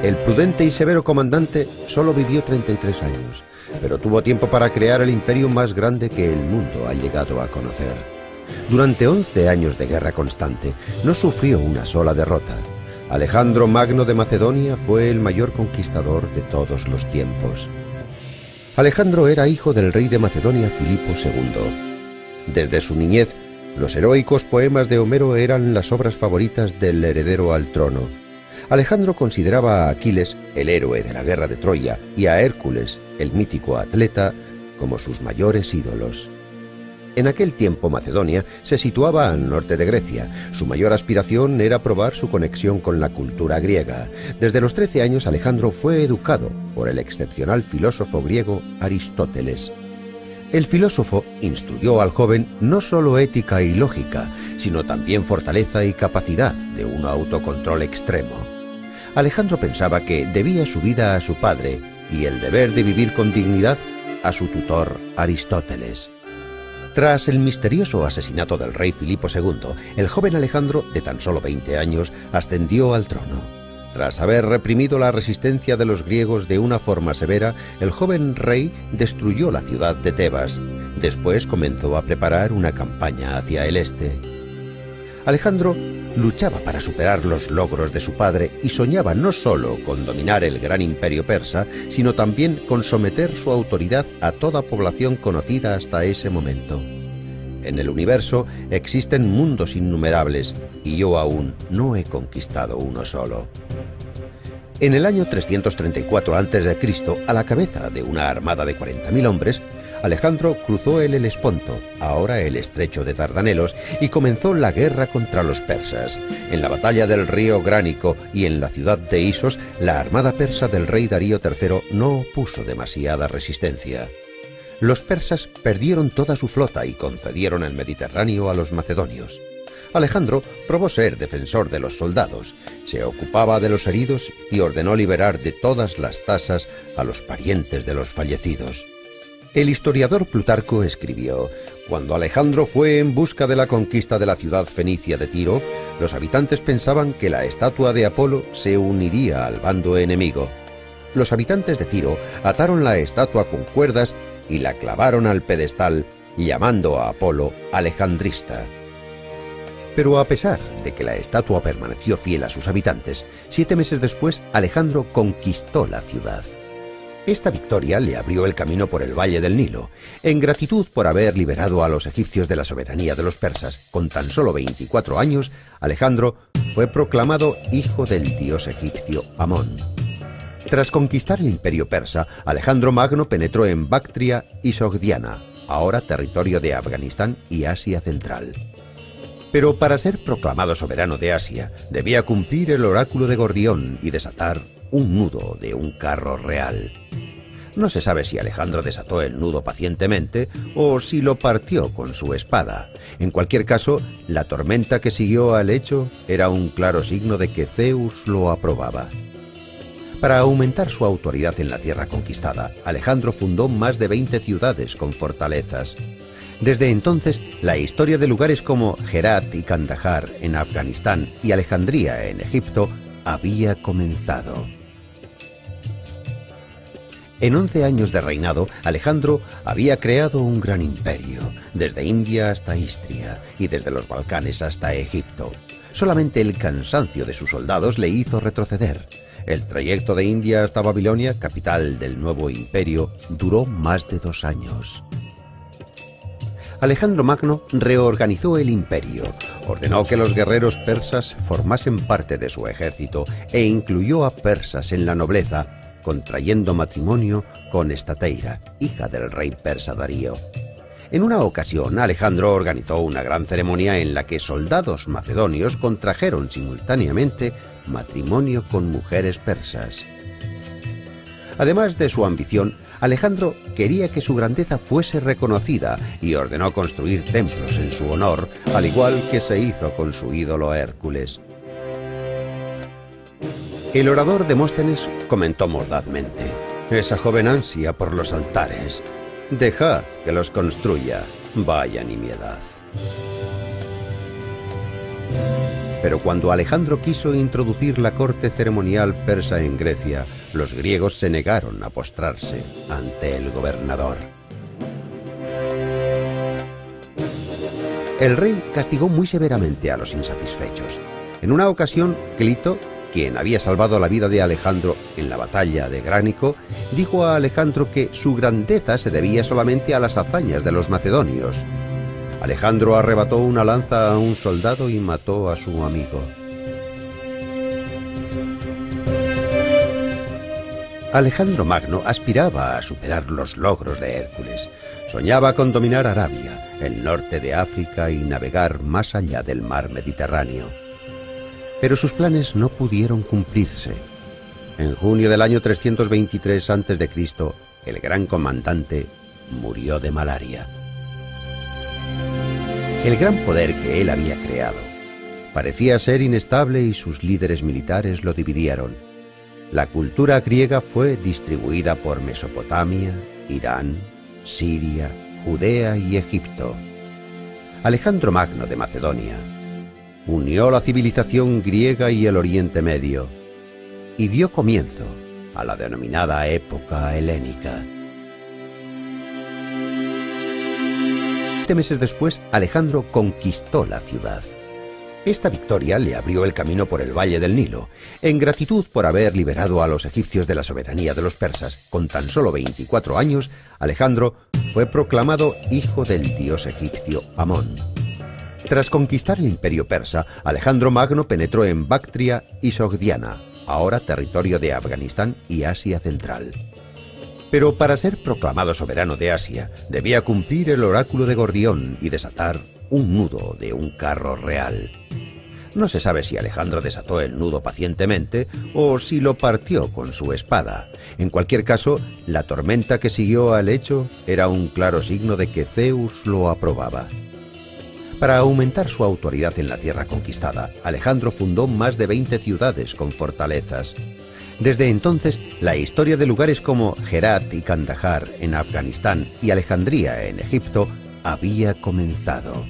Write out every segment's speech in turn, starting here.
El prudente y severo comandante solo vivió 33 años, pero tuvo tiempo para crear el imperio más grande que el mundo ha llegado a conocer. Durante 11 años de guerra constante, no sufrió una sola derrota. Alejandro Magno de Macedonia fue el mayor conquistador de todos los tiempos. Alejandro era hijo del rey de Macedonia Filipo II. Desde su niñez, los heroicos poemas de Homero eran las obras favoritas del heredero al trono. Alejandro consideraba a Aquiles, el héroe de la guerra de Troya, y a Hércules, el mítico atleta, como sus mayores ídolos. En aquel tiempo Macedonia se situaba al norte de Grecia. Su mayor aspiración era probar su conexión con la cultura griega. Desde los 13 años Alejandro fue educado por el excepcional filósofo griego Aristóteles. El filósofo instruyó al joven no solo ética y lógica, sino también fortaleza y capacidad de un autocontrol extremo. Alejandro pensaba que debía su vida a su padre y el deber de vivir con dignidad a su tutor Aristóteles. Tras el misterioso asesinato del rey Filipo II, el joven Alejandro, de tan solo 20 años, ascendió al trono. Tras haber reprimido la resistencia de los griegos de una forma severa, el joven rey destruyó la ciudad de Tebas. Después comenzó a preparar una campaña hacia el este. Alejandro luchaba para superar los logros de su padre y soñaba no solo con dominar el gran imperio persa, sino también con someter su autoridad a toda población conocida hasta ese momento. En el universo existen mundos innumerables y yo aún no he conquistado uno solo. En el año 334 a.C., a la cabeza de una armada de 40.000 hombres, Alejandro cruzó el Helesponto, ahora el estrecho de Dardanelos, y comenzó la guerra contra los persas. En la batalla del río Gránico y en la ciudad de Isos, la armada persa del rey Darío III no opuso demasiada resistencia. Los persas perdieron toda su flota y concedieron el Mediterráneo a los macedonios. Alejandro probó ser defensor de los soldados, se ocupaba de los heridos y ordenó liberar de todas las tasas a los parientes de los fallecidos. El historiador Plutarco escribió: cuando Alejandro fue en busca de la conquista de la ciudad fenicia de Tiro, los habitantes pensaban que la estatua de Apolo se uniría al bando enemigo. Los habitantes de Tiro ataron la estatua con cuerdas y la clavaron al pedestal, llamando a Apolo alejandrista. Pero a pesar de que la estatua permaneció fiel a sus habitantes, 7 meses después Alejandro conquistó la ciudad. Esta victoria le abrió el camino por el valle del Nilo. En gratitud por haber liberado a los egipcios de la soberanía de los persas, con tan solo 24 años, Alejandro fue proclamado hijo del dios egipcio Amón. Tras conquistar el imperio persa, Alejandro Magno penetró en Bactria y Sogdiana, ahora territorio de Afganistán y Asia Central. Pero para ser proclamado soberano de Asia, debía cumplir el oráculo de Gordión y desatar un nudo de un carro real. No se sabe si Alejandro desató el nudo pacientemente o si lo partió con su espada. En cualquier caso, la tormenta que siguió al hecho era un claro signo de que Zeus lo aprobaba. Para aumentar su autoridad en la tierra conquistada, Alejandro fundó más de 20 ciudades con fortalezas. Desde entonces, la historia de lugares como Herat y Kandahar en Afganistán y Alejandría en Egipto había comenzado. En 11 años de reinado, Alejandro había creado un gran imperio, desde India hasta Istria y desde los Balcanes hasta Egipto. Solamente el cansancio de sus soldados le hizo retroceder. El trayecto de India hasta Babilonia, capital del nuevo imperio, duró más de 2 años. Alejandro Magno reorganizó el imperio, ordenó que los guerreros persas formasen parte de su ejército e incluyó a persas en la nobleza, contrayendo matrimonio con Estateira, hija del rey persa Darío. En una ocasión, Alejandro organizó una gran ceremonia en la que soldados macedonios contrajeron simultáneamente matrimonio con mujeres persas. Además de su ambición, Alejandro quería que su grandeza fuese reconocida y ordenó construir templos en su honor, al igual que se hizo con su ídolo Hércules. El orador Demóstenes comentó mordazmente: «Esa joven ansia por los altares. Dejad que los construya, vaya nimiedad». Pero cuando Alejandro quiso introducir la corte ceremonial persa en Grecia, los griegos se negaron a postrarse ante el gobernador. El rey castigó muy severamente a los insatisfechos. En una ocasión, Clito, quien había salvado la vida de Alejandro en la batalla de Gránico, dijo a Alejandro que su grandeza se debía solamente a las hazañas de los macedonios. Alejandro arrebató una lanza a un soldado y mató a su amigo. Alejandro Magno aspiraba a superar los logros de Hércules. Soñaba con dominar Arabia, el norte de África y navegar más allá del mar Mediterráneo. Pero sus planes no pudieron cumplirse. En junio del año 323 a.C., el gran comandante murió de malaria. El gran poder que él había creado parecía ser inestable y sus líderes militares lo dividieron. La cultura griega fue distribuida por Mesopotamia, Irán, Siria, Judea y Egipto. Alejandro Magno de Macedonia unió la civilización griega y el Oriente Medio y dio comienzo a la denominada época helénica. 7 meses después, Alejandro conquistó la ciudad. Esta victoria le abrió el camino por el valle del Nilo. En gratitud por haber liberado a los egipcios de la soberanía de los persas, con tan solo 24 años, Alejandro fue proclamado hijo del dios egipcio Amón. Tras conquistar el imperio persa, Alejandro Magno penetró en Bactria y Sogdiana, ahora territorio de Afganistán y Asia Central. Pero para ser proclamado soberano de Asia, debía cumplir el oráculo de Gordión y desatar un nudo de un carro real. No se sabe si Alejandro desató el nudo pacientemente o si lo partió con su espada. En cualquier caso, la tormenta que siguió al hecho era un claro signo de que Zeus lo aprobaba. Para aumentar su autoridad en la tierra conquistada, Alejandro fundó más de 20 ciudades con fortalezas. Desde entonces, la historia de lugares como Herat y Kandahar en Afganistán y Alejandría en Egipto había comenzado.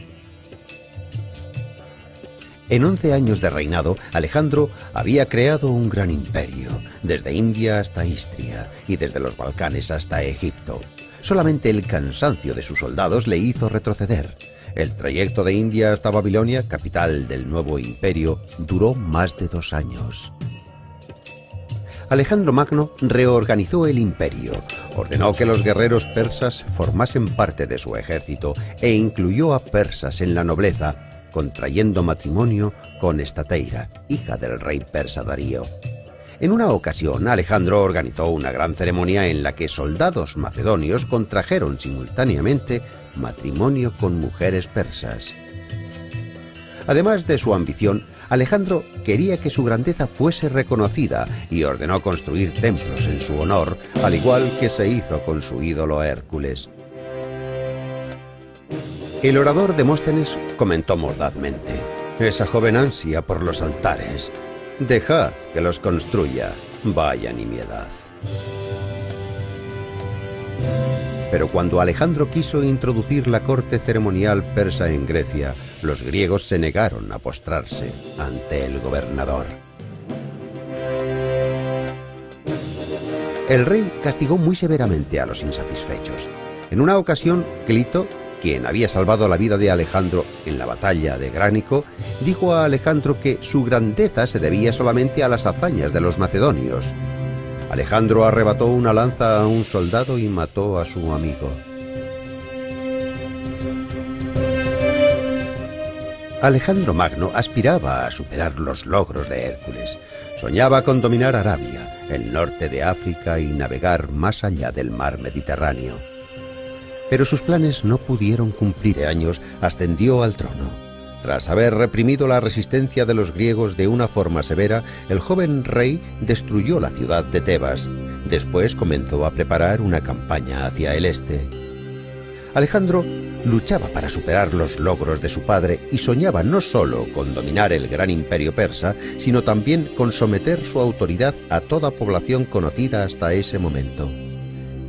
En 11 años de reinado, Alejandro había creado un gran imperio, desde India hasta Istria y desde los Balcanes hasta Egipto. Solamente el cansancio de sus soldados le hizo retroceder. El trayecto de India hasta Babilonia, capital del nuevo imperio, duró más de 2 años. Alejandro Magno reorganizó el imperio, ordenó que los guerreros persas formasen parte de su ejército e incluyó a persas en la nobleza, contrayendo matrimonio con Estateira, hija del rey persa Darío. En una ocasión, Alejandro organizó una gran ceremonia en la que soldados macedonios contrajeron simultáneamente matrimonio con mujeres persas. Además de su ambición, Alejandro quería que su grandeza fuese reconocida y ordenó construir templos en su honor, al igual que se hizo con su ídolo Hércules. El orador Demóstenes comentó mordazmente: «Esa joven ansia por los altares. Dejad que los construya, vaya nimiedad». Pero cuando Alejandro quiso introducir la corte ceremonial persa en Grecia, los griegos se negaron a postrarse ante el gobernador. El rey castigó muy severamente a los insatisfechos. En una ocasión, Clito, quien había salvado la vida de Alejandro en la batalla de Gránico, dijo a Alejandro que su grandeza se debía solamente a las hazañas de los macedonios. Alejandro arrebató una lanza a un soldado y mató a su amigo. Alejandro Magno aspiraba a superar los logros de Hércules. Soñaba con dominar Arabia, el norte de África y navegar más allá del mar Mediterráneo. Pero sus planes no pudieron cumplir. De años ascendió al trono. Tras haber reprimido la resistencia de los griegos de una forma severa, el joven rey destruyó la ciudad de Tebas. Después comenzó a preparar una campaña hacia el este. Alejandro luchaba para superar los logros de su padre y soñaba no solo con dominar el gran imperio persa, sino también con someter su autoridad a toda población conocida hasta ese momento.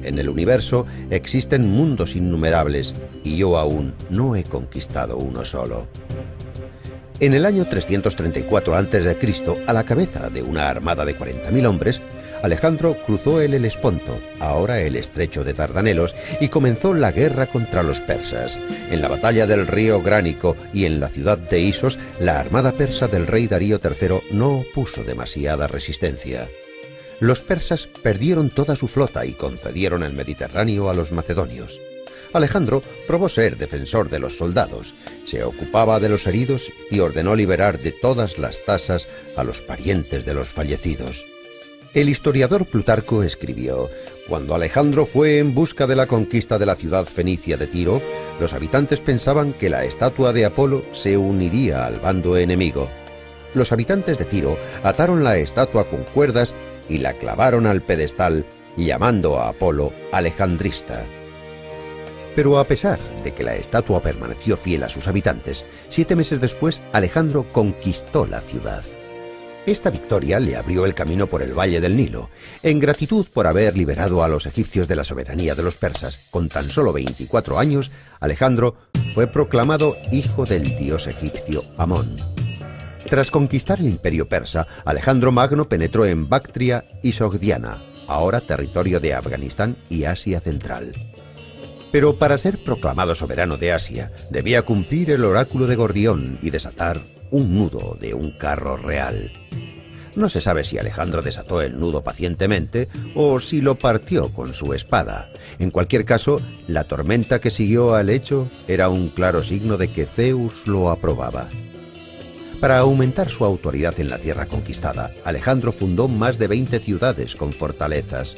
En el universo existen mundos innumerables y yo aún no he conquistado uno solo. En el año 334 a.C., a la cabeza de una armada de 40.000 hombres, Alejandro cruzó el Helesponto, ahora el estrecho de Dardanelos, y comenzó la guerra contra los persas. En la batalla del río Gránico y en la ciudad de Isos, la armada persa del rey Darío III no opuso demasiada resistencia. Los persas perdieron toda su flota y concedieron el Mediterráneo a los macedonios. Alejandro probó ser defensor de los soldados, se ocupaba de los heridos y ordenó liberar de todas las tasas a los parientes de los fallecidos. El historiador Plutarco escribió: cuando Alejandro fue en busca de la conquista de la ciudad fenicia de Tiro, los habitantes pensaban que la estatua de Apolo se uniría al bando enemigo. Los habitantes de Tiro ataron la estatua con cuerdas y la clavaron al pedestal, llamando a Apolo Alejandrista. Pero a pesar de que la estatua permaneció fiel a sus habitantes, 7 meses después Alejandro conquistó la ciudad. Esta victoria le abrió el camino por el valle del Nilo. En gratitud por haber liberado a los egipcios de la soberanía de los persas, con tan solo 24 años, Alejandro fue proclamado hijo del dios egipcio Amón. Tras conquistar el imperio persa, Alejandro Magno penetró en Bactria y Sogdiana, ahora territorio de Afganistán y Asia Central. Pero para ser proclamado soberano de Asia, debía cumplir el oráculo de Gordión y desatar un nudo de un carro real. No se sabe si Alejandro desató el nudo pacientemente o si lo partió con su espada. En cualquier caso, la tormenta que siguió al hecho era un claro signo de que Zeus lo aprobaba. Para aumentar su autoridad en la tierra conquistada, Alejandro fundó más de 20 ciudades con fortalezas.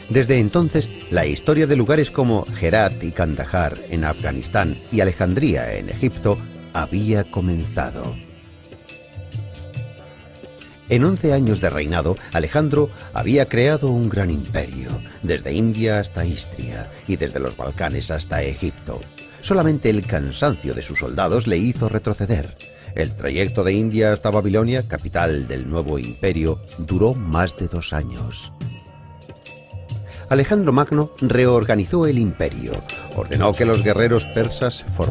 Desde entonces, la historia de lugares como Herat y Kandahar en Afganistán y Alejandría en Egipto había comenzado. En 11 años de reinado, Alejandro había creado un gran imperio, desde India hasta Istria y desde los Balcanes hasta Egipto. Solamente el cansancio de sus soldados le hizo retroceder. El trayecto de India hasta Babilonia, capital del nuevo imperio, duró más de 2 años. Alejandro Magno reorganizó el imperio, ordenó que los guerreros persas formaran